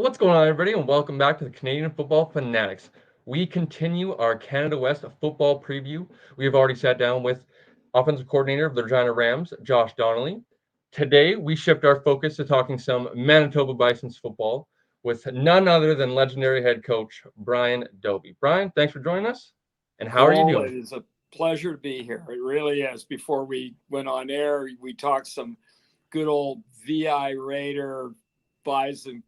What's going on, everybody, and welcome back to the Canadian Football Fanatics. We continue our Canada West football preview. We have already sat down with offensive coordinator of the Regina Rams, Josh Donnelly. Today, we shift our focus to talking some Manitoba Bisons football with none other than legendary head coach Brian Dobie. Brian, thanks for joining us. And how are you Cole, doing? it is a pleasure to be here. It really is. Before we went on air, we talked some good old VI Raider Bison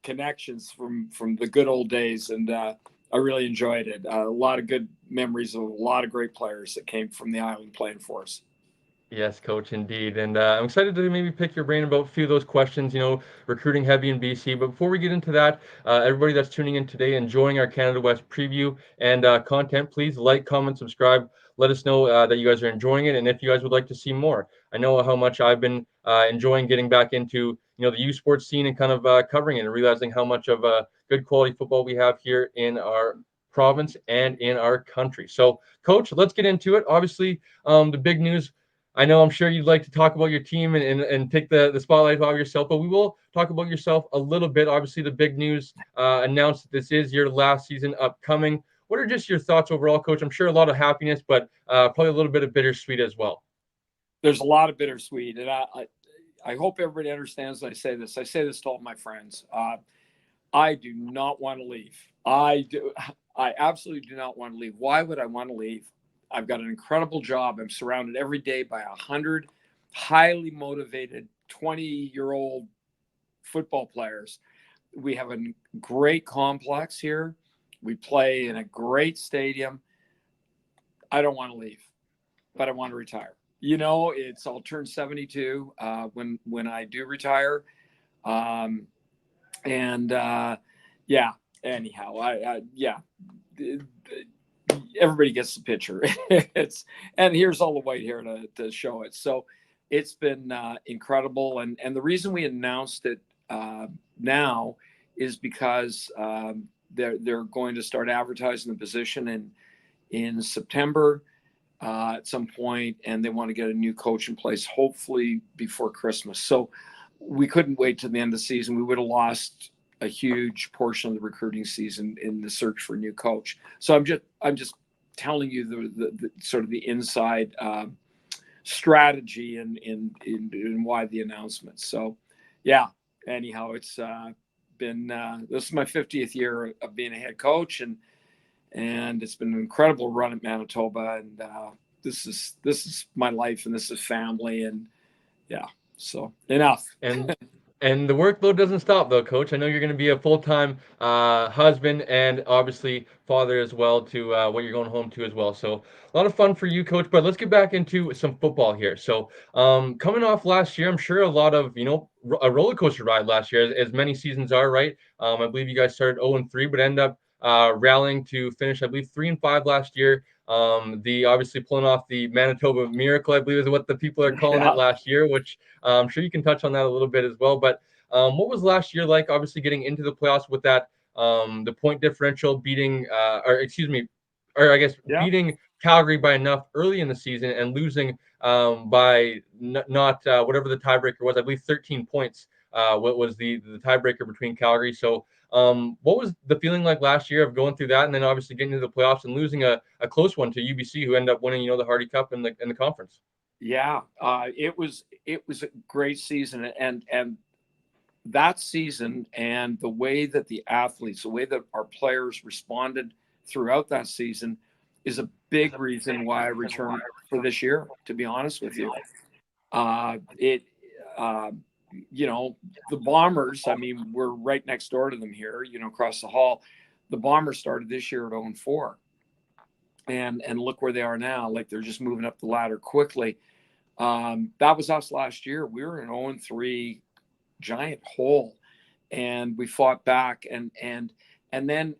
connections from the good old days, and I really enjoyed it. A lot of good memories of a lot of great players that came from the island playing for us. Yes, coach, indeed. And I'm excited to maybe pick your brain about a few of those questions, recruiting heavy in BC. But before we get into that, everybody that's tuning in today, enjoying our Canada West preview and content, please like, comment, subscribe. Let us know that you guys are enjoying it and if you guys would like to see more. I know how much I've been enjoying getting back into, the U Sports scene and kind of covering it and realizing how much of good quality football we have here in our province and in our country. So, coach, let's get into it. Obviously, the big news. I know I'm sure you'd like to talk about your team and take the spotlight off yourself, but we will talk about yourself a little bit. Obviously, the big news announced that this is your last season upcoming. What are just your thoughts overall, Coach? I'm sure a lot of happiness, but probably a little bit of bittersweet as well. There's a lot of bittersweet, and I hope everybody understands when I say this. I say this to all my friends. I do not want to leave. I absolutely do not want to leave. Why would I want to leave? I've got an incredible job. I'm surrounded every day by 100 highly motivated 20-year-old football players. We have a great complex here. We play in a great stadium. I don't want to leave, but I want to retire. I'll turn 72 when I do retire. Um, and yeah, anyhow, yeah, everybody gets the picture. And here's all the white hair to show it. So it's been incredible. And the reason we announced it now is because they're going to start advertising the position in September at some point, and they want to get a new coach in place, hopefully before Christmas. So we couldn't wait to the end of the season. We would have lost a huge portion of the recruiting season in the search for a new coach. So I'm just telling you the sort of the inside strategy and why the announcement. So yeah, anyhow, it's been this is my 50th year of being a head coach, and it's been an incredible run at Manitoba, and this is my life, and this is family, and yeah. So enough. And the workload doesn't stop, though, Coach. I know you're going to be a full-time husband and obviously father as well to what you're going home to as well. So a lot of fun for you, Coach. But let's get back into some football here. So coming off last year, I'm sure a lot of a roller coaster ride last year, as many seasons are, right? I believe you guys started 0-3, but end up rallying to finish, I believe, 3-5 last year. The obviously pulling off the Manitoba Miracle, I believe, is what the people are calling it Yeah. last year, which I'm sure you can touch on that a little bit as well. But what was last year like? Obviously, getting into the playoffs with that the point differential beating, or excuse me, or I guess Yeah. beating Calgary by enough early in the season and losing by not whatever the tiebreaker was. I believe 13 points. What was the tiebreaker between Calgary? So what was the feeling like last year of going through that, and then obviously getting to the playoffs and losing a close one to UBC, who ended up winning, the Hardy Cup in the conference? Yeah, it was a great season, and that season and the way that the athletes, the way that our players responded throughout that season, is a big reason why I returned for this year. To be honest with you, it uh, you know the Bombers. I mean, we're right next door to them here. Across the hall. The Bombers started this year at 0-4, and look where they are now. Like, they're just moving up the ladder quickly. That was us last year. We were an 0-3 giant hole, and we fought back, and then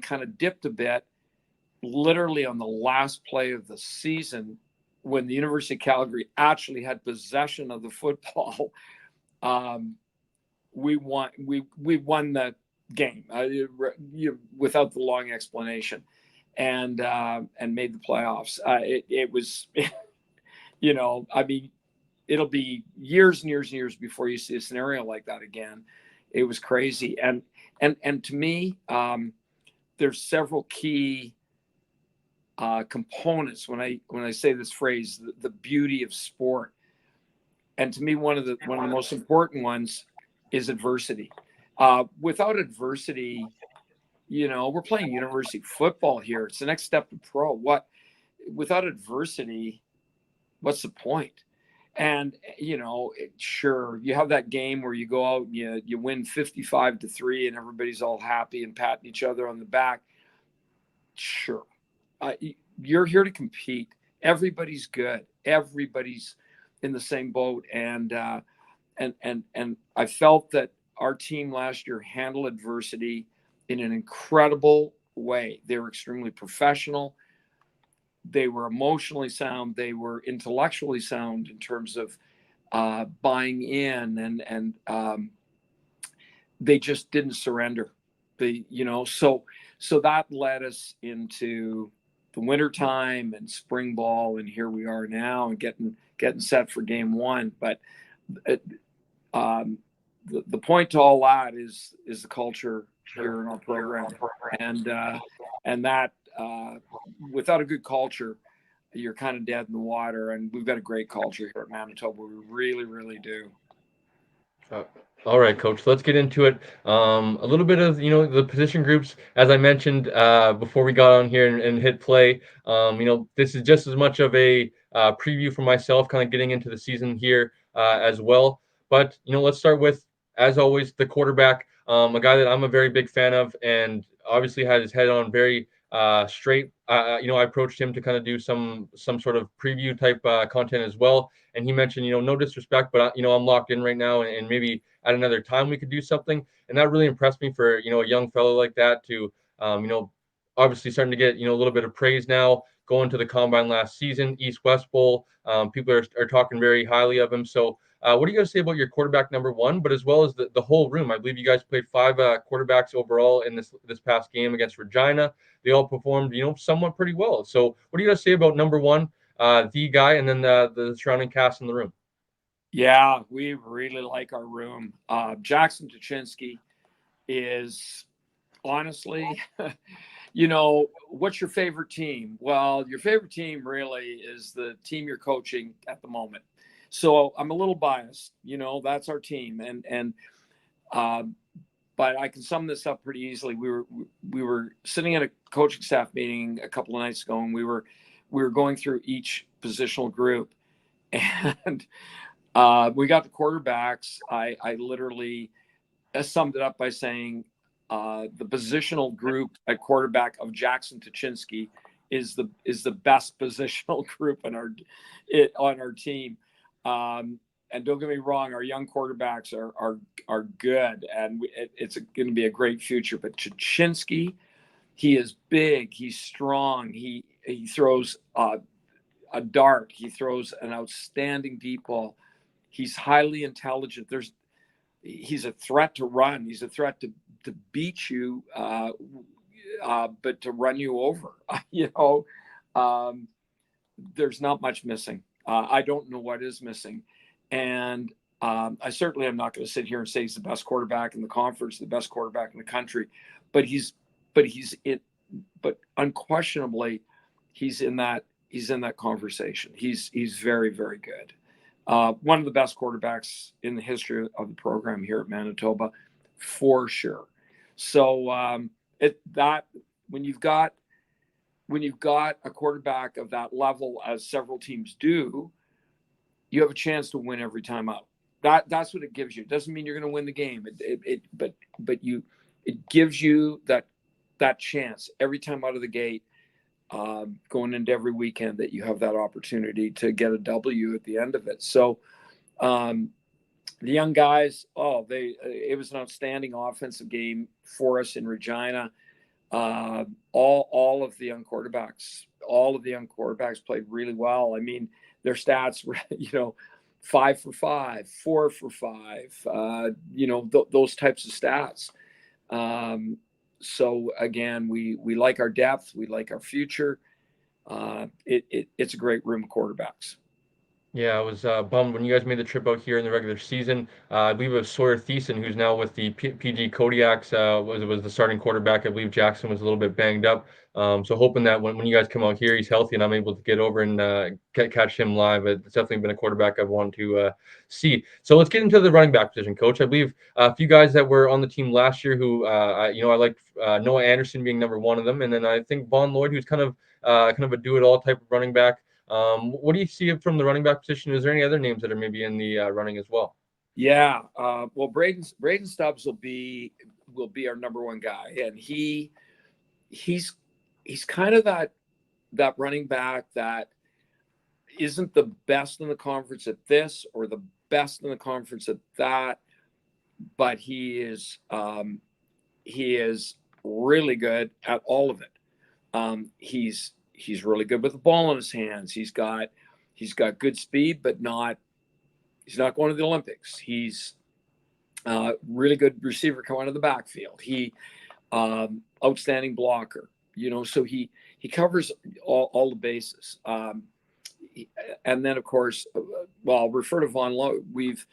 kind of dipped a bit, literally on the last play of the season, when the University of Calgary actually had possession of the football. um, we won the game, without the long explanation, and made the playoffs. It was I mean, it'll be years and years and years before you see a scenario like that again. It was crazy. And to me, there's several key components when I say this phrase, the beauty of sport. And to me, one of the most important ones is adversity. Without adversity, we're playing university football here. It's the next step to pro. Without adversity, what's the point? And sure, you have that game where you go out and you win 55-3, and everybody's all happy and patting each other on the back. Sure, you're here to compete. Everybody's good. Everybody's in the same boat, and I felt that our team last year handled adversity in an incredible way. They were extremely professional. They were emotionally sound. They were intellectually sound in terms of buying in, and they just didn't surrender. So that led us into the winter time and spring ball, and here we are now, and getting set for game one. But the point to all that is the culture here in our program, and that without a good culture, you're kind of dead in the water. And we've got a great culture here at Manitoba. We really, really do. Uh, all right, coach. Let's get into it. A little bit of the position groups, as I mentioned before we got on here and hit play. This is just as much of a preview for myself, kind of getting into the season here as well. But let's start with, as always, the quarterback, a guy that I'm a very big fan of, and obviously had his head on very straight. I approached him to kind of do some sort of preview type content as well, and he mentioned, no disrespect, but I'm locked in right now, and maybe at another time we could do something. And that really impressed me for a young fellow like that to, obviously starting to get a little bit of praise now. Going to the combine last season, East-West Bowl, people are talking very highly of him. So, what do you guys say about your quarterback number one, but as well as the whole room? I believe you guys played five quarterbacks overall in this past game against Regina. They all performed, somewhat pretty well. So, what do you guys say about number one, the guy, and then the surrounding cast in the room? Yeah, we really like our room. Jackson Tuchinski is honestly, what's your favorite team? Well, your favorite team really is the team you're coaching at the moment. So I'm a little biased. That's our team, and but I can sum this up pretty easily. We were sitting at a coaching staff meeting a couple of nights ago, and we were going through each positional group, and we got the quarterbacks. I literally summed it up by saying the positional group at quarterback of Jackson Tuchinski is the best positional group on our team. And don't get me wrong, our young quarterbacks are good, and it's going to be a great future. But Tuchinski, he is big, he's strong, he throws a dart, he throws an outstanding deep ball. He's highly intelligent. He's a threat to run. He's a threat to beat you, but to run you over. There's not much missing. I don't know what is missing, and I certainly am not going to sit here and say he's the best quarterback in the conference, the best quarterback in the country, but but unquestionably, he's in that conversation. He's very, very good. One of the best quarterbacks in the history of the program here at Manitoba, for sure. So when you've got a quarterback of that level, as several teams do, you have a chance to win every time out. That's what it gives you. It doesn't mean you're going to win the game. It gives you that chance every time out of the gate, going into every weekend, that you have that opportunity to get a W at the end of it. So the young guys, it was an outstanding offensive game for us in Regina. All of the young quarterbacks played really well. I mean, their stats were 5 for 5, 4 for 5, those types of stats. So again, we like our depth, we like our future. It's a great room of quarterbacks. Yeah, I was bummed when you guys made the trip out here in the regular season. I believe it was Sawyer Thiessen, who's now with the PG Kodiaks, was the starting quarterback. I believe Jackson was a little bit banged up. So hoping that when you guys come out here, he's healthy and I'm able to get over and catch him live. It's definitely been a quarterback I've wanted to see. So let's get into the running back position, Coach. I believe a few guys that were on the team last year who, I like Noah Anderson being number one of them, and then I think Vaughn Lloyd, who's kind of a do-it-all type of running back. What do you see from the running back position? Is there any other names that are maybe in the running as well? Yeah, well, Braden Stubbs will be our number one guy, and he's he's kind of that running back that isn't the best in the conference at this or the best in the conference at that, but he is really good at all of it. He's really good with the ball in his hands. He's got good speed, but not he's not going to the Olympics. He's really good receiver coming out of the backfield. He outstanding blocker. So he covers all the bases. And then of course, well, I'll refer to Vaughn Lowe. We've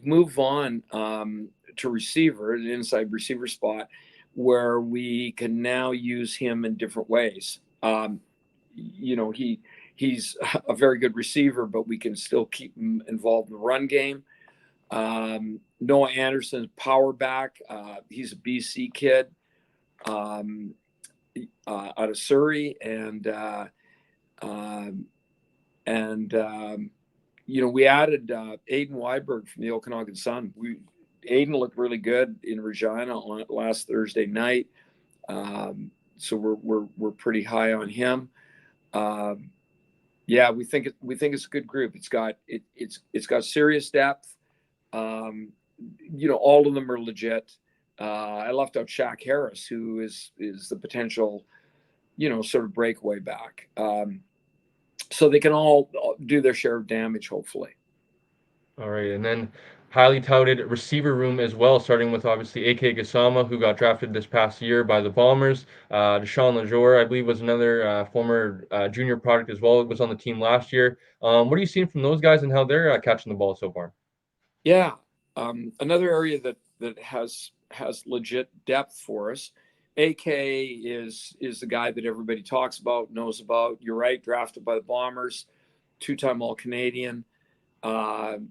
moved Vaughn to receiver, an inside receiver spot, where we can now use him in different ways. He's a very good receiver, but we can still keep him involved in the run game. Noah Anderson, power back. He's a BC kid um, out of Surrey, and we added Aiden Weiberg from the Okanagan Sun. Aiden looked really good in Regina on last Thursday night, so we're pretty high on him. Um, yeah, we think it's a good group. It's got serious depth. Um, all of them are legit. I left out Shaq Harris, who is the potential, sort of breakaway back. So they can all do their share of damage, hopefully. All right, and then highly touted receiver room as well, starting with obviously AK Gasama, who got drafted this past year by the Bombers. Deshaun Lejour, I believe, was another former junior product as well. It was on the team last year. What are you seeing from those guys and how they're catching the ball so far? Yeah, another area that has legit depth for us. AK is the guy that everybody talks about, knows about. You're right, drafted by the Bombers, two-time All-Canadian.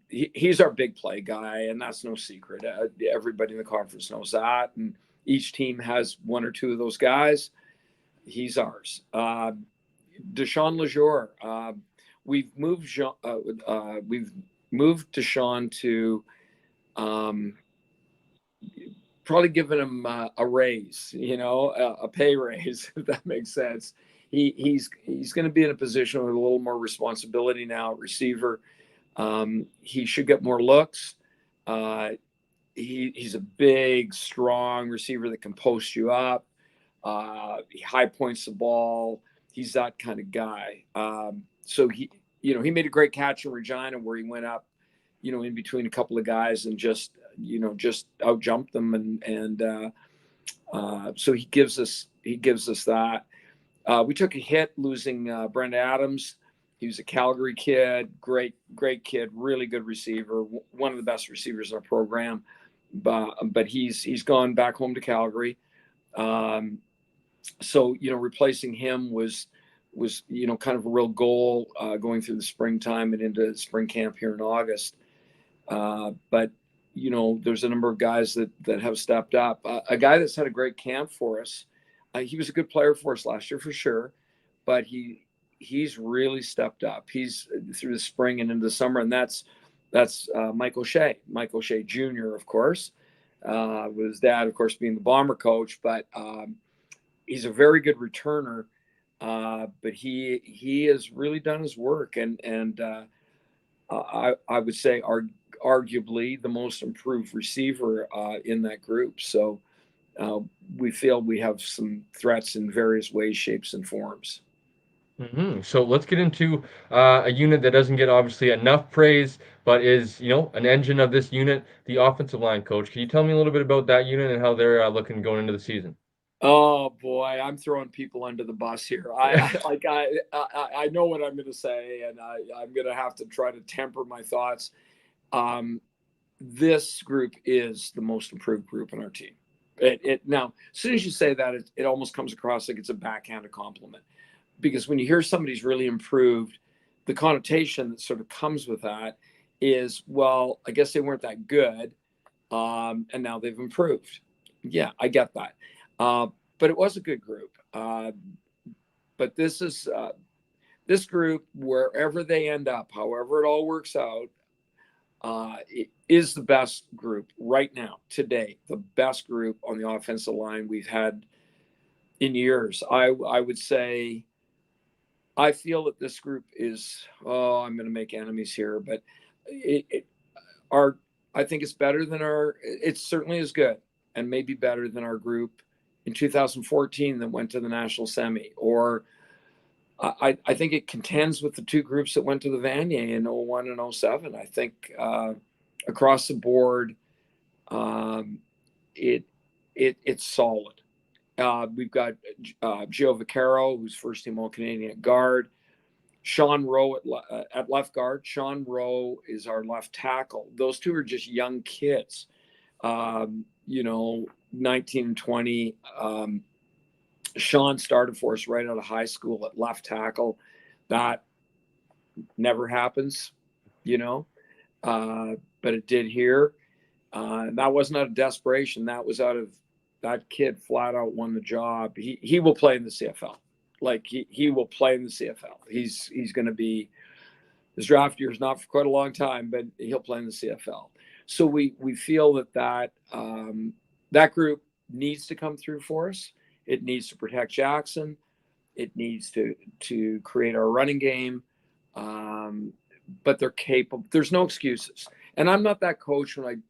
He's our big play guy, and that's no secret. Everybody in the conference knows that, and each team has one or two of those guys. He's ours. Deshaun Lejour. We've moved Deshaun to um, probably giving him a raise, a pay raise, if that makes sense. He's going to be in a position with a little more responsibility now at receiver. He should get more looks. Uh, he's a big, strong receiver that can post you up. He high points the ball. He's that kind of guy. So he made a great catch in Regina where he went up, in between a couple of guys and just out jumped them, and so he gives us that. We took a hit losing Brent Adams. He was a Calgary kid, great kid, really good receiver, one of the best receivers in our program. But he's gone back home to Calgary. Um, so replacing him was kind of a real goal going through the springtime and into spring camp here in August. But there's a number of guys that have stepped up. A guy that's had a great camp for us. He was a good player for us last year for sure, but he's really stepped up. He's through the spring and into the summer, and that's Mike O'Shea Jr. Of course, with his dad, of course, being the Bomber coach. But he's a very good returner. But he has really done his work, and I would say arguably the most improved receiver in that group. So uh, we feel we have some threats in various ways, shapes, and forms. So let's get into a unit that doesn't get obviously enough praise, but is an engine of this unit, the offensive line. Coach, can you tell me a little bit about that unit and how they're looking going into the season? Oh boy, I'm throwing people under the bus here. I know what I'm going to say, and I'm going to have to try to temper my thoughts. Um, this group is the most improved group in our team. Now, as soon as you say that, it almost comes across like it's a backhanded compliment, because when you hear somebody's really improved, the connotation that sort of comes with that is, well, I guess they weren't that good, and now they've improved. Yeah, I get that. Uh, but it was a good group. But this group, wherever they end up, however it all works out, it is the best group right now, today, the best group on the offensive line we've had in years. I would say I feel that this group is, oh, I'm going to make enemies here, but it our I think it's better than it certainly is good and maybe better than our group in 2014 that went to the national semi, or I think it contends with the two groups that went to the Vanier in 01 and 07. I think across the board, um, it it's solid. We've got Gio Vaccaro, who's first team All Canadian at guard. Sean Rowe at left guard. Sean Rowe is our left tackle. Those two are just young kids, 19 and 20. Sean started for us right out of high school at left tackle. That never happens, you know, but it did here. That wasn't out of desperation. That was out of that kid flat out won the job. He will play in the CFL. Like he will play in the CFL. He's going to be, his draft year is not for quite a long time, but he'll play in the CFL. So we feel that group needs to come through for us. It needs to protect Jackson. It needs to create our running game. But they're capable. There's no excuses. And I'm not that coach when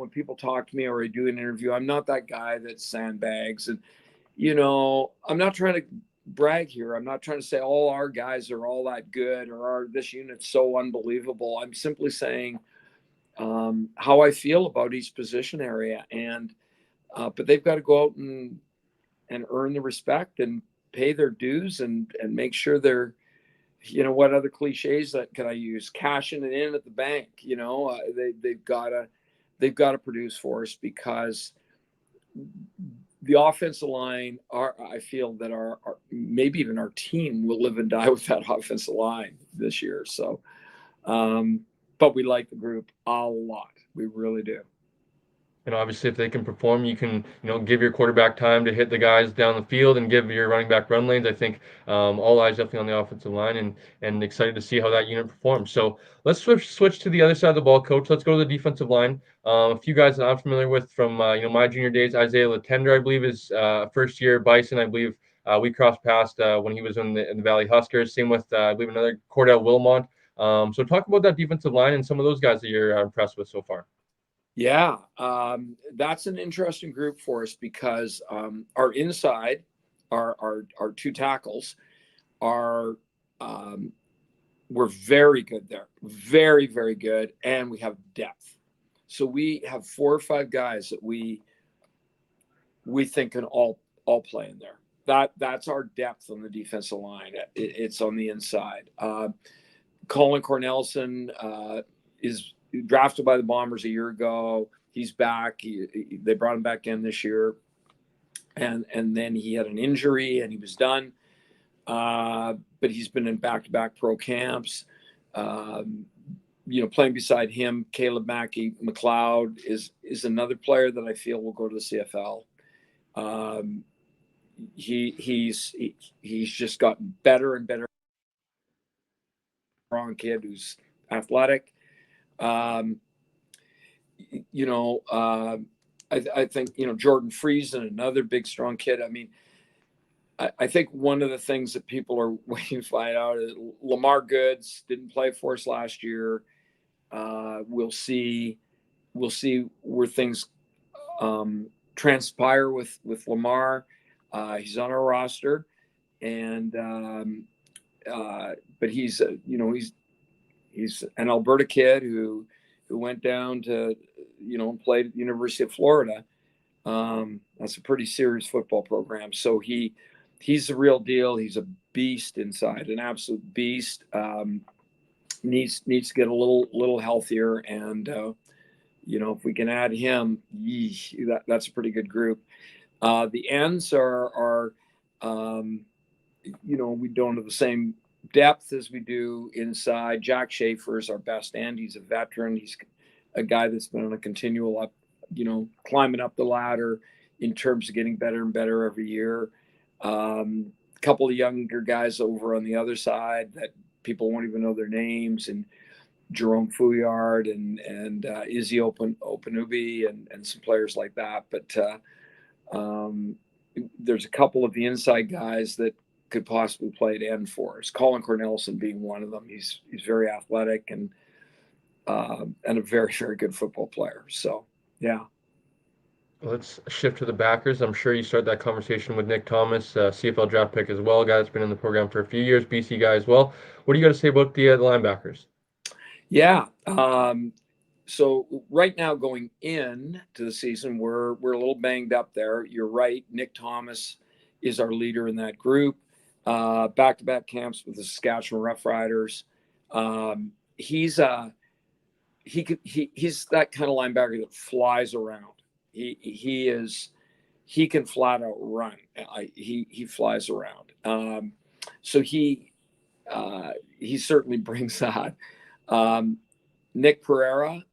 people talk to me or I do an interview. I'm not that guy that sandbags. And I'm not trying to brag here. I'm not trying to say all our guys are all that good or this unit's so unbelievable. I'm simply saying how I feel about each position area, and but they've got to go out and earn the respect and pay their dues and make sure they're, what other cliches that can I use? Cashing it in at the bank. They've got to produce for us, because the offensive line, I feel that our maybe even our team will live and die with that offensive line this year. So, but we like the group a lot. We really do. And obviously, if they can perform, you can, give your quarterback time to hit the guys down the field and give your running back run lanes. I think all eyes definitely on the offensive line, and excited to see how that unit performs. So let's switch to the other side of the ball, coach. Let's go to the defensive line. A few guys that I'm familiar with from my junior days. Isaiah Latender, I believe, is first year Bison. I believe we crossed paths when he was in the Valley Huskers. Same with I believe another Cordell Wilmont. So talk about that defensive line and some of those guys that you're impressed with so far. Yeah, that's an interesting group for us, because our inside, our two tackles, are we're very good there, very very good, and we have depth. So we have 4 or 5 guys that we think can all play in there. That's our depth on the defensive line. It's on the inside. Colin Cornelison is drafted by the Bombers a year ago. He's back. They brought him back in this year, and then he had an injury and he was done. But he's been in back-to-back pro camps. Playing beside him, Caleb Mackey McLeod is another player that I feel will go to the CFL. He's just gotten better and better. Strong kid who's athletic. I think Jordan Friesen, another big strong kid. I mean, I think one of the things that people are waiting to find out is Lamar Goods didn't play for us last year. We'll see where things transpire with Lamar. He's on our roster, and but he's an Alberta kid who went down to played at the University of Florida. That's a pretty serious football program. So he's the real deal. He's a beast inside, an absolute beast. Needs to get a little healthier, and if we can add him, that's a pretty good group. The ends are we don't have the same depth as we do inside. Jack Schaefer is our best end. He's a veteran. He's a guy that's been on a continual up, climbing up the ladder in terms of getting better and better every year. A couple of younger guys over on the other side that people won't even know their names, and Jerome Fouillard and Izzy Openubi and some players like that. But there's a couple of the inside guys that could possibly play at end for us. Colin Cornelison being one of them. He's very athletic and a very, very good football player. So, yeah. Let's shift to the backers. I'm sure you started that conversation with Nick Thomas, CFL draft pick as well, guy that's been in the program for a few years, BC guy as well. What do you got to say about the linebackers? Yeah. So right now going in to the season, we're a little banged up there. You're right. Nick Thomas is our leader in that group. Back-to-back camps with the Saskatchewan Roughriders. He's that kind of linebacker that flies around. He can flat out run. He flies around. So he certainly brings that. Nick Pereira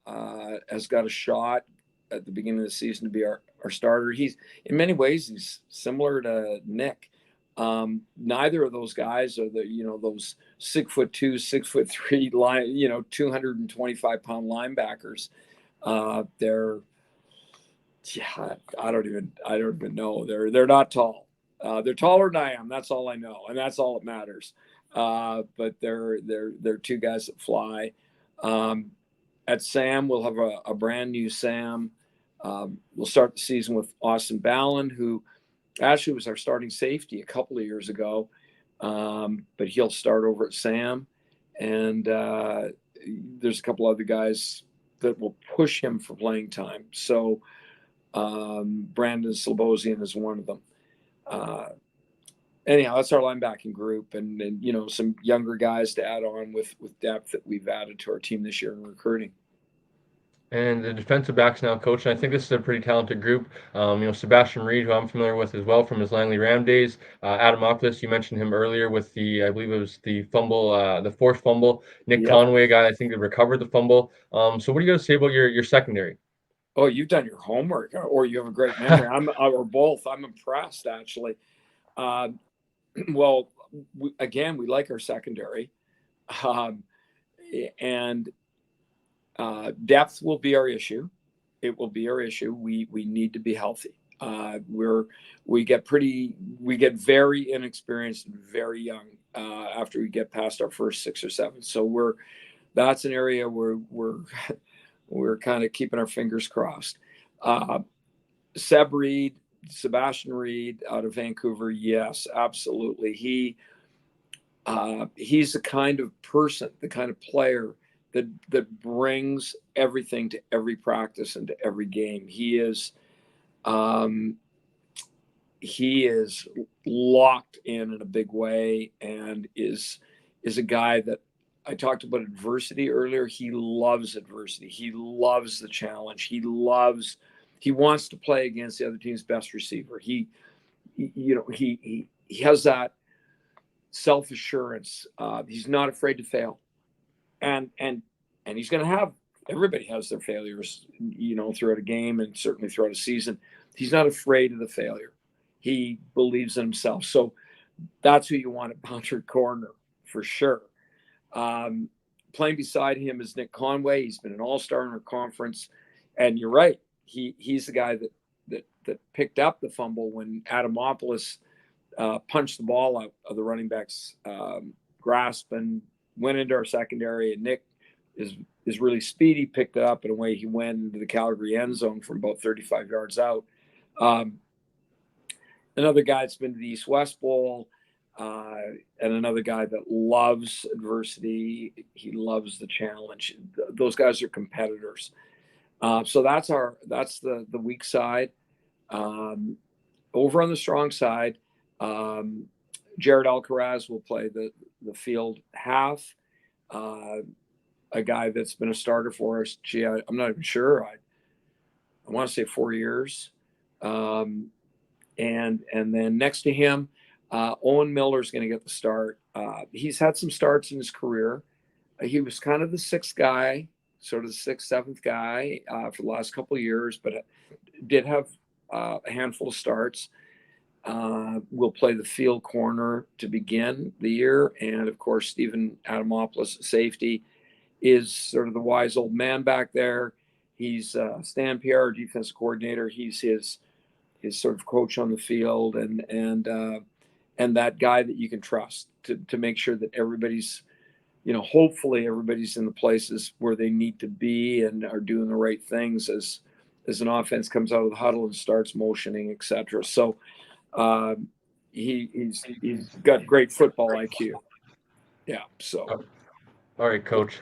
has got a shot at the beginning of the season to be our starter. He's in many ways he's similar to Nick. Neither of those guys are those 6'2", 6'3" line, 225-pound linebackers. They're I don't even know. They're not tall. They're taller than I am. That's all I know, and that's all that matters. But they're two guys that fly. At Sam, we'll have a brand new Sam. We'll start the season with Austin Ballin, who actually was our starting safety a couple of years ago, but he'll start over at Sam. And there's a couple other guys that will push him for playing time. So Brandon Slobosian is one of them. Anyhow, that's our linebacking group, and some younger guys to add on with depth that we've added to our team this year in recruiting. And the defensive backs now, coach. And I think this is a pretty talented group. Sebastian Reed, who I'm familiar with as well from his Langley Ram days. Adam Oculus, you mentioned him earlier with I believe it was the fumble, the forced fumble. Nick Conway, a guy I think that recovered the fumble. So what do you got to say about your secondary? Oh, you've done your homework, or you have a great memory. Or both. I'm impressed, actually. Well, we like our secondary, and depth will be our issue. It will be our issue. We need to be healthy. We get very inexperienced and very young after we get past our first 6 or 7. So that's an area where we're kind of keeping our fingers crossed. Sebastian Reed out of Vancouver, yes, absolutely. He's the kind of person, the kind of player that brings everything to every practice and to every game. He is locked in a big way, and is a guy that I talked about adversity earlier. He loves adversity. He loves the challenge. He wants to play against the other team's best receiver. He has that self-assurance. He's not afraid to fail. And he's going to have, everybody has their failures, throughout a game and certainly throughout a season. He's not afraid of the failure. He believes in himself. So that's who you want at boundary corner for sure. Playing beside him is Nick Conway. He's been an all-star in our conference. And you're right. He's the guy that picked up the fumble when Adamopoulos punched the ball out of the running back's grasp and went into our secondary. And Nick is really speedy, picked it up, and away he went into the Calgary end zone from about 35 yards out. Another guy that's been to the East-West Bowl, and another guy that loves adversity. He loves the challenge. Those guys are competitors. So that's the weak side. Over on the strong side, Jared Alcaraz will play the field half. A guy that's been a starter for us. Gee, I'm not even sure. I want to say 4 years. And then next to him, Owen Miller's going to get the start. He's had some starts in his career. He was kind of the sixth guy, sort of the sixth, seventh guy for the last couple of years, but did have a handful of starts. We'll play the field corner to begin the year. And of course, Stephen Adamopoulos, safety, is sort of the wise old man back there. He's Stan Pierre, defensive coordinator. He's his sort of coach on the field, and that guy that you can trust to make sure that everybody's, hopefully everybody's in the places where they need to be and are doing the right things as an offense comes out of the huddle and starts motioning, etc. So he's got great football IQ. Yeah. So. All right, Coach.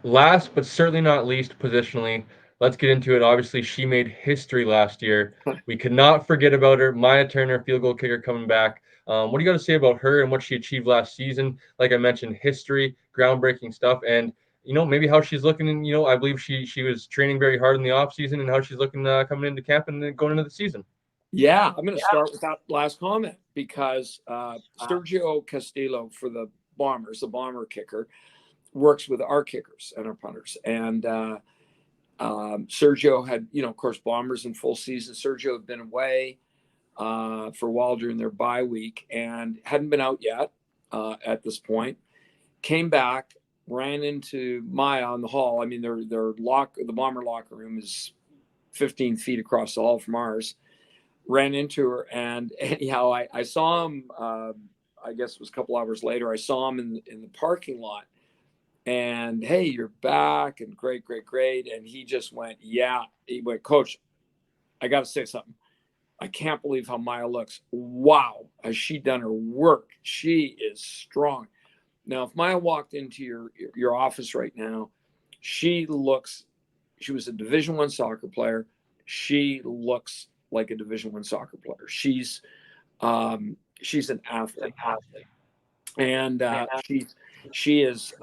Last but certainly not least, positionally, let's get into it. Obviously, she made history last year. We could not forget about her. Maya Turner, field goal kicker, coming back. What do you got to say about her and what she achieved last season? Like I mentioned, history, groundbreaking stuff, and maybe how she's looking. And I believe she was training very hard in the off season, and how she's looking coming into camp and then going into the season. Yeah, I'm going to start with that last comment because Sergio Castillo for the Bombers, the bomber kicker, works with our kickers and our punters. And Sergio had, of course, Bombers in full season. Sergio had been away for a while during their bye week and hadn't been out yet at this point. Came back, ran into Maya on the hall. I mean, the Bomber locker room is 15 feet across the hall from ours. Ran into her, and anyhow, I saw him. I guess it was a couple hours later. I saw him in the parking lot. And hey, you're back, and great. And he just went, yeah. He went, Coach, I got to say something. I can't believe how Maya looks. Wow, has she done her work? She is strong. Now, if Maya walked into your office right now, she was a Division I soccer player. She looks like a Division I soccer player. She's an athlete. And she is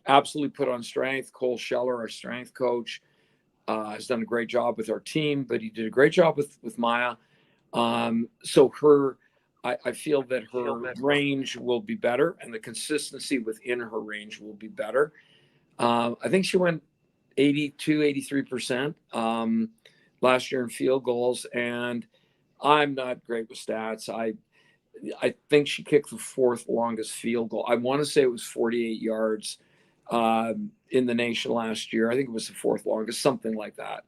absolutely put on strength. Cole Scheller, our strength coach, has done a great job with our team, but he did a great job with Maya. So I feel that her range will be better, and the consistency within her range will be better. I think she went 82, 83% last year in field goals, and I'm not great with stats. I think she kicked the fourth longest field goal. I want to say it was 48 yards in the nation last year. I think it was the fourth longest, something like that.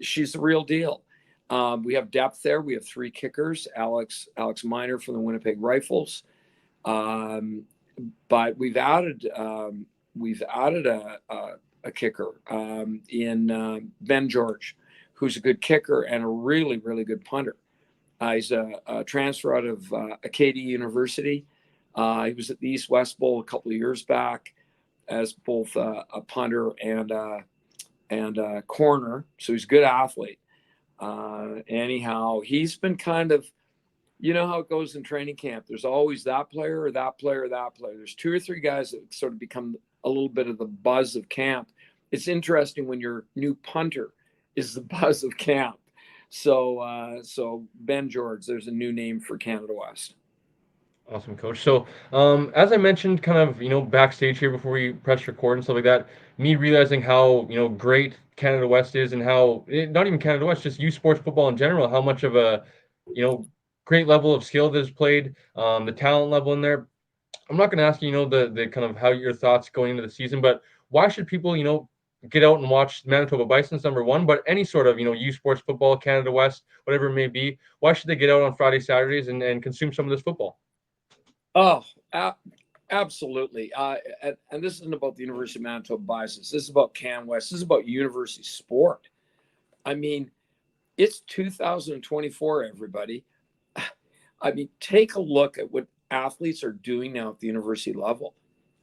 She's the real deal. We have depth there. We have three kickers: Alex Miner from the Winnipeg Rifles. But we've added a kicker in Ben George, who's a good kicker and a really, really good punter. He's a transfer out of Acadia University. He was at the East-West Bowl a couple of years back as both a punter and a corner. So he's a good athlete. Anyhow, he's been kind of, how it goes in training camp. There's always that player or that player or that player. There's two or three guys that sort of become a little bit of the buzz of camp. It's interesting when your new punter is the buzz of camp. So Ben George, there's a new name for Canada West. Awesome, Coach. So, as I mentioned, kind of, backstage here before we press record and stuff like that, me realizing how, great Canada West is and how, not even Canada West, just youth sports football in general, how much of a, great level of skill that is played, the talent level in there. I'm not going to ask you, the kind of how your thoughts going into the season, but why should people, get out and watch Manitoba Bisons, number one, but any sort of, youth sports football, Canada West, whatever it may be, why should they get out on Friday, Saturdays and consume some of this football? Oh, absolutely. And this isn't about the University of Manitoba Bisons. This is about Can West. This is about university sport. I mean, it's 2024, everybody. I mean, take a look at what athletes are doing now at the university level.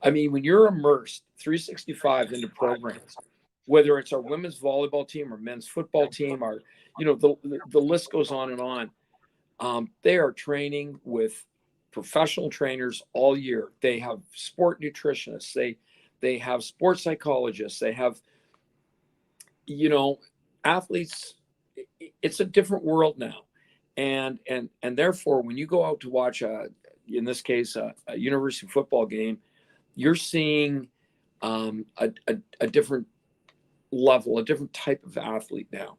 I mean, when you're immersed 365 into programs, whether it's our women's volleyball team or men's football team, or, the list goes on and on. They are training with professional trainers all year. They have sport nutritionists. They have sports psychologists. They have, athletes. It's a different world now, and therefore, when you go out to watch in this case, a university football game, you're seeing a different level, a different type of athlete now.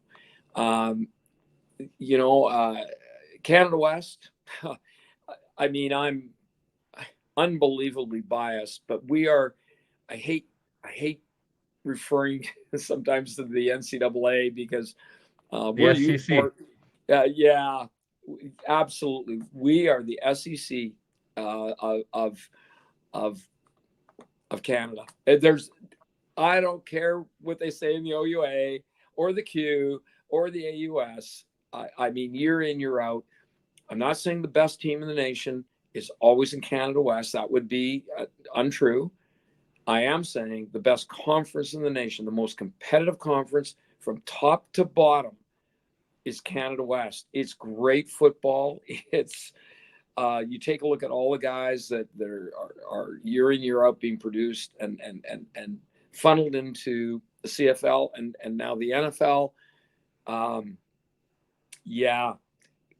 Canada West. I mean, I'm unbelievably biased, but we are. I hate referring sometimes to the NCAA because The we're youth SEC. sport. Yeah, absolutely. We are the SEC of Canada. I don't care what they say in the OUA or the Q or the AUS. I mean, year in, year out. I'm not saying the best team in the nation is always in Canada West. That would be untrue. I am saying the best conference in the nation, the most competitive conference from top to bottom, is Canada West. It's great football. It's you take a look at all the guys that are year in, year out being produced and funneled into the CFL and now the NFL. Yeah,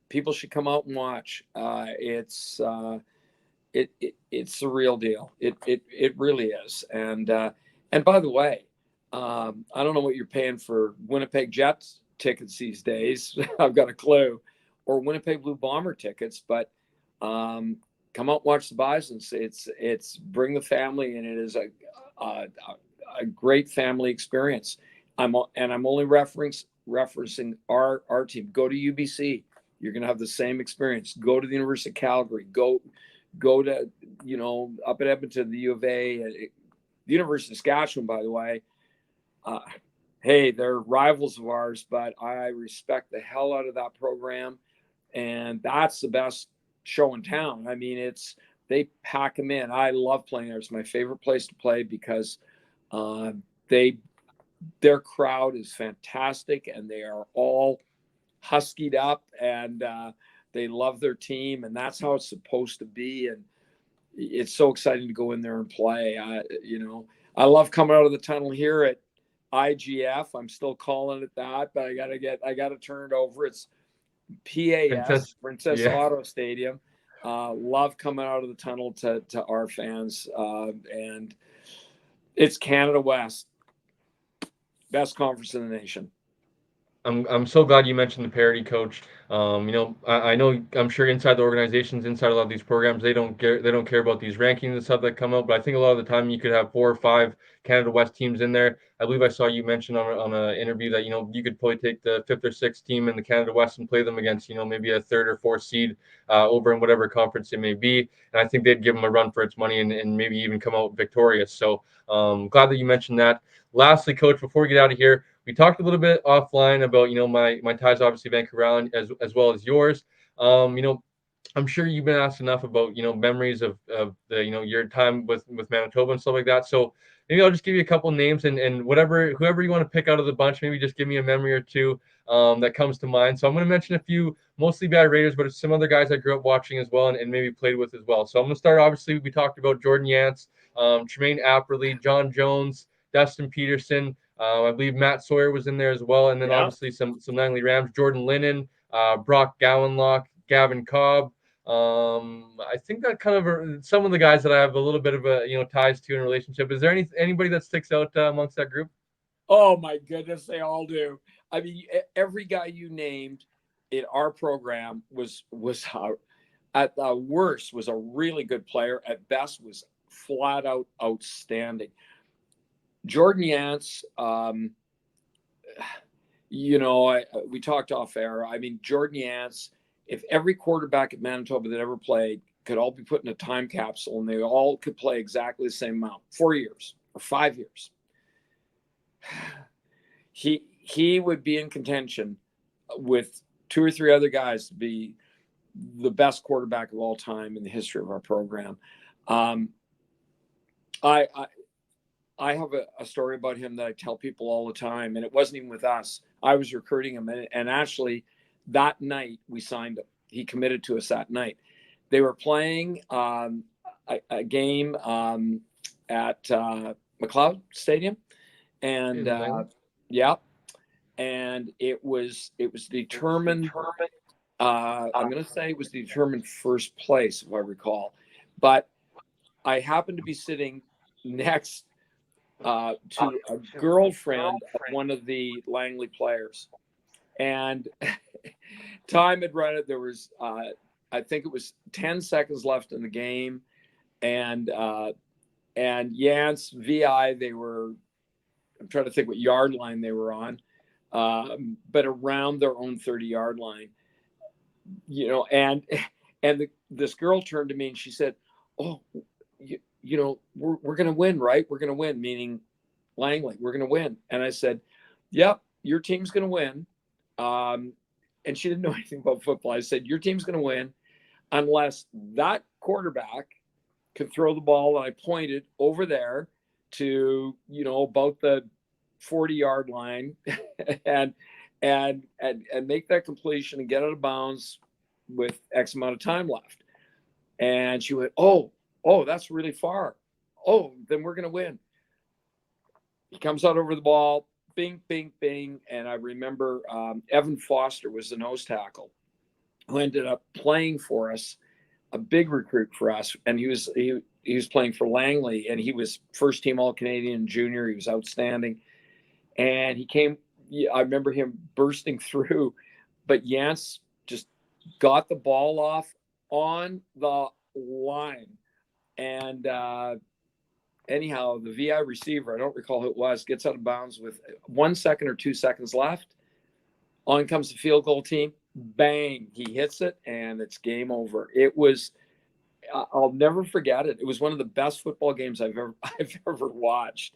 people should come out and watch. It's the real deal. It really is. And by the way, I don't know what you're paying for Winnipeg Jets tickets these days. I've got a clue, or Winnipeg Blue Bomber tickets, but come out and watch the Bisons. It's bring the family, and it is a great family experience. I'm only referencing our team. Go to UBC. You're going to have the same experience. Go to the University of Calgary. Go to, up at Edmonton, the U of A, the University of Saskatchewan, by the way. Hey, they're rivals of ours, but I respect the hell out of that program. And that's the best show in town. I mean, they pack them in. I love playing there. It's my favorite place to play because their crowd is fantastic, and they are all huskied up, and they love their team, and that's how it's supposed to be. And it's so exciting to go in there and play. I love coming out of the tunnel here at IGF. I'm still calling it that, but I got to turn it over. It's PAS, Princess Yeah. Auto Stadium. Love coming out of the tunnel to our fans, and it's Canada West, best conference in the nation. I'm so glad you mentioned the parity, coach. I know, I'm sure inside the organizations, inside a lot of these programs, they don't care about these rankings and stuff that come out. But I think a lot of the time you could have 4 or 5 Canada West teams in there. I believe I saw you mention on an interview that you could probably take the 5th or 6th team in the Canada West and play them against maybe a 3rd or 4th seed over in whatever conference it may be. And I think they'd give them a run for its money and maybe even come out victorious. So glad that you mentioned that. Lastly, coach, before we get out of here, we talked a little bit offline about my ties, obviously Vancouver Island as well as yours. I'm sure you've been asked enough about memories of the your time with Manitoba and stuff like that. So maybe I'll just give you a couple names and whoever you want to pick out of the bunch, maybe just give me a memory or two that comes to mind. So I'm going to mention a few, mostly by Raiders, but it's some other guys I grew up watching as well and maybe played with as well. So I'm going to start. Obviously, we talked about Jordan Yance, Tremaine Apperly, John Jones, Dustin Peterson. I believe Matt Sawyer was in there as well, and then obviously some Langley Rams, Jordan Lennon, Brock Gowanlock, Gavin Cobb. I think that kind of some of the guys that I have a little bit of a ties to in a relationship. Is there anybody that sticks out amongst that group? Oh my goodness, they all do. I mean, every guy you named in our program was at the worst was a really good player. At best, was flat out outstanding. Jordan Yance, we talked off air. I mean, Jordan Yance, if every quarterback at Manitoba that ever played could all be put in a time capsule and they all could play exactly the same amount, 4 years or 5 years, he would be in contention with 2 or 3 other guys to be the best quarterback of all time in the history of our program. I have a story about him that I tell people all the time, and it wasn't even with us. I was recruiting him, and actually, that night we signed him. He committed to us that night. They were playing a game at McLeod Stadium, and In Leen. yeah, and it was determined. I'm going to say it was determined first place, if I recall, but I happened to be sitting next to a girlfriend of one of the Langley players, and time had run it. There was, I think it was 10 seconds left in the game, and Yance VI. They were. I'm trying to think what yard line they were on, but around their own 30-yard line, and this girl turned to me and she said, "Oh, we're going to win, right? We're going to win," meaning Langley, we're going to win. And I said, "Yep, your team's going to win." And she didn't know anything about football. I said, "Your team's going to win unless that quarterback could throw the ball." And I pointed over there to, about the 40-yard line and, and make that completion and get out of bounds with X amount of time left. And she went, oh, that's really far. Oh, then we're going to win. He comes out over the ball, bing, bing, bing. And I remember Evan Foster was the nose tackle who ended up playing for us, a big recruit for us. And he was playing for Langley, and he was first team All-Canadian junior. He was outstanding. And he came, I remember him bursting through, but Yance just got the ball off on the line. And anyhow, the VI receiver, I don't recall who it was, gets out of bounds with 1 second or 2 seconds left. On comes the field goal team. Bang, he hits it, and it's game over. It was, I'll never forget it. It was one of the best football games I've ever watched.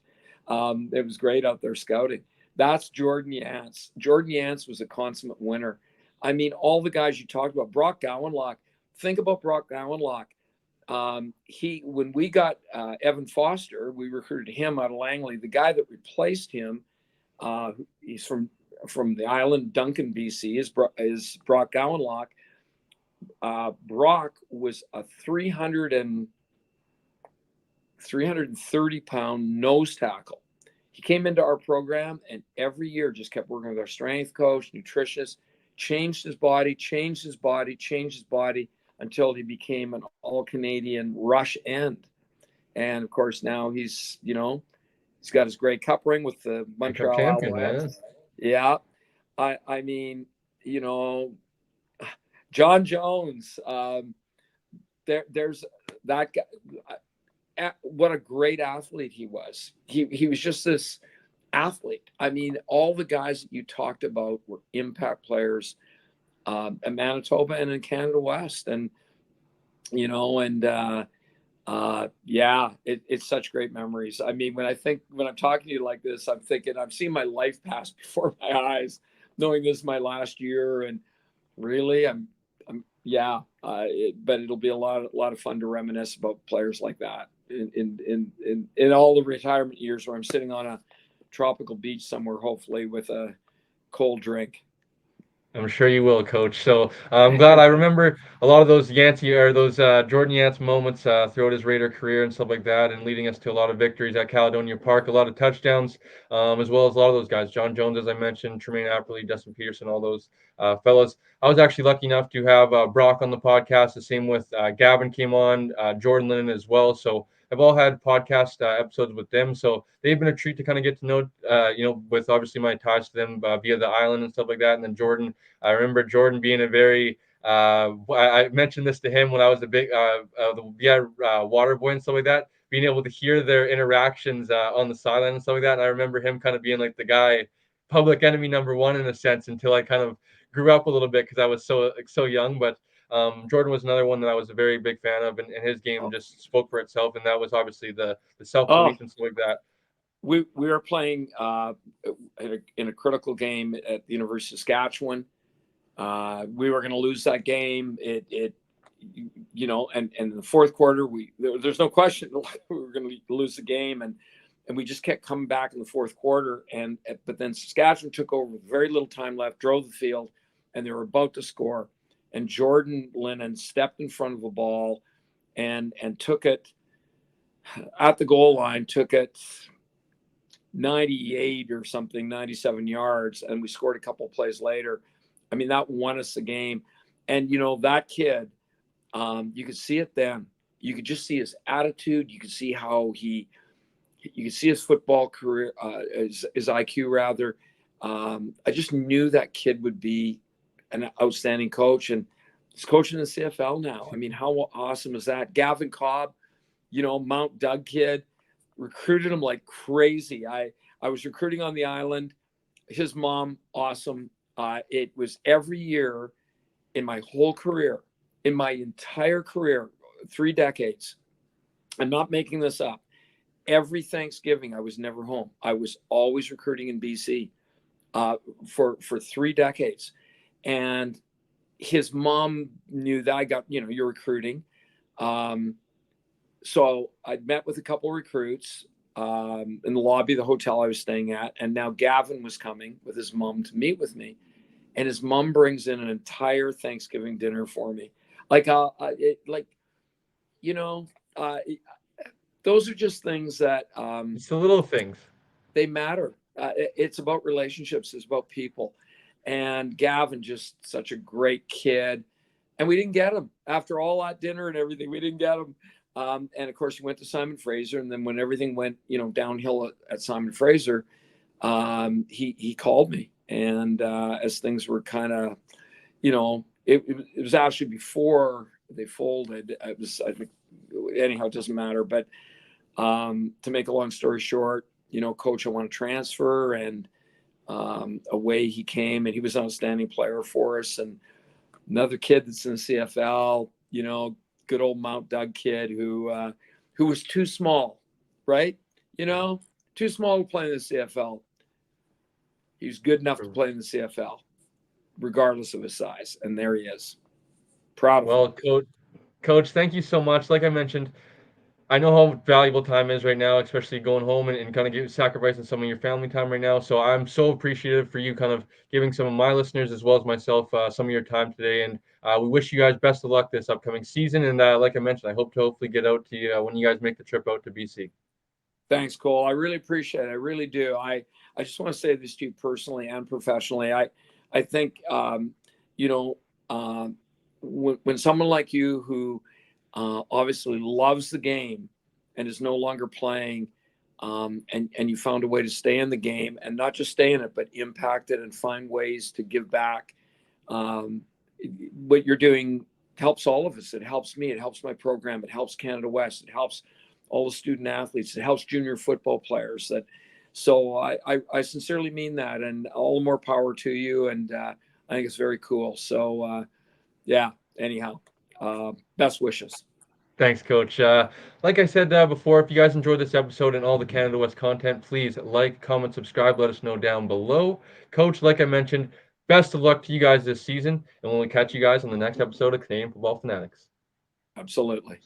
It was great out there scouting. That's Jordan Yance. Jordan Yance was a consummate winner. I mean, all the guys you talked about, Brock Gowanlock. Think about Brock Gowanlock. When we got Evan Foster, we recruited him out of Langley. The guy that replaced him, he's from the island, Duncan, BC, is Brock Gowanlock. Brock was a 330-pound nose tackle. He came into our program and every year just kept working with our strength coach, nutritionist, changed his body until he became an all-Canadian rush end. And of course, now he's got his Grey Cup ring with the Grey Cup Montreal champion, Alouettes. man. Yeah. I mean, John Jones, there's that guy. What a great athlete he was. He was just this athlete. I mean, all the guys that you talked about were impact players in Manitoba and in Canada West. And, it's such great memories. I mean, when I'm talking to you like this, I'm thinking, I'm seeing my life pass before my eyes, knowing this is my last year. And really, but it'll be a lot of fun to reminisce about players like that in all the retirement years where I'm sitting on a tropical beach somewhere, hopefully with a cold drink. I'm sure you will, Coach. So I'm glad I remember a lot of those Yancey or those Jordan Yance moments throughout his Raider career and stuff like that, and leading us to a lot of victories at Caledonia Park, a lot of touchdowns, as well as a lot of those guys. John Jones, as I mentioned, Tremaine Apperly, Dustin Peterson, all those fellas. I was actually lucky enough to have Brock on the podcast. The same with Gavin came on, Jordan Lennon as well. So I've all had podcast episodes with them, so they've been a treat to kind of get to know, with obviously my ties to them via the island and stuff like that. And then Jordan, I remember Jordan being a very, I mentioned this to him when I was a big, water boy and stuff like that, being able to hear their interactions on the sideline and stuff like that. And I remember him kind of being like the guy, public enemy number one in a sense, until I kind of grew up a little bit because I was so young. But Jordan was another one that I was a very big fan of, and his game just spoke for itself. And that was obviously the self Oh, belief and stuff like that. we were playing in a critical game at the University of Saskatchewan. We were going to lose that game. And in the fourth quarter, there's no question we were going to lose the game. And and we just kept coming back in the fourth quarter. And but then Saskatchewan took over with very little time left, drove the field, and they were about to score. And Jordan Lennon stepped in front of the ball and took it at the goal line, took it 98 or something, 97 yards, and we scored a couple of plays later. I mean, that won us the game. And that kid, you could see it then. You could just see his attitude. You could see how you could see his football career, his IQ rather. I just knew that kid would be an outstanding coach, and he's coaching the CFL now. I mean, how awesome is that? Gavin Cobb, Mount Doug kid, recruited him like crazy. I was recruiting on the island. His mom, awesome. It was every year in my whole career, in my entire career, 3 decades. I'm not making this up. Every Thanksgiving, I was never home. I was always recruiting in BC for 3 decades. And his mom knew that I got, you're recruiting. So I met with a couple of recruits in the lobby of the hotel I was staying at. And now Gavin was coming with his mom to meet with me. And his mom brings in an entire Thanksgiving dinner for me. You know, uh, those are just things that It's the little things. they matter. It's about relationships. It's about people. And Gavin, just such a great kid. And we didn't get him after all that dinner and everything. We didn't get him. And of course, he went to Simon Fraser. And then when everything went, downhill at Simon Fraser, he called me. And as things were kind of, it was actually before they folded. I think, anyhow, it doesn't matter. But to make a long story short, coach, I want to transfer. And away he came, and he was an outstanding player for us. And another kid that's in the CFL, good old Mount Doug kid who was too small, right? Too small to play in the CFL. He was good enough to play in the CFL, regardless of his size. And there he is. Proud of him. Well, coach, thank you so much. Like I mentioned, I know how valuable time is right now, especially going home and kind of sacrificing some of your family time right now. So I'm so appreciative for you kind of giving some of my listeners as well as myself some of your time today. And we wish you guys best of luck this upcoming season. And like I mentioned, I hope to hopefully get out to you when you guys make the trip out to BC. Thanks, Cole. I really appreciate it. I really do. I just want to say this to you personally and professionally. I think, when someone like you who obviously loves the game and is no longer playing, and you found a way to stay in the game and not just stay in it, but impact it and find ways to give back. What you're doing helps all of us. It helps me. It helps my program. It helps Canada West. It helps all the student athletes. It helps junior football players. So I sincerely mean that, and all the more power to you. And I think it's very cool. So yeah. Anyhow, best wishes. Thanks, Coach. Like I said before, if you guys enjoyed this episode and all the Canada West content, please like, comment, subscribe. Let us know down below. Coach, like I mentioned, best of luck to you guys this season, and we'll catch you guys on the next episode of Canadian Football Fanatics. Absolutely.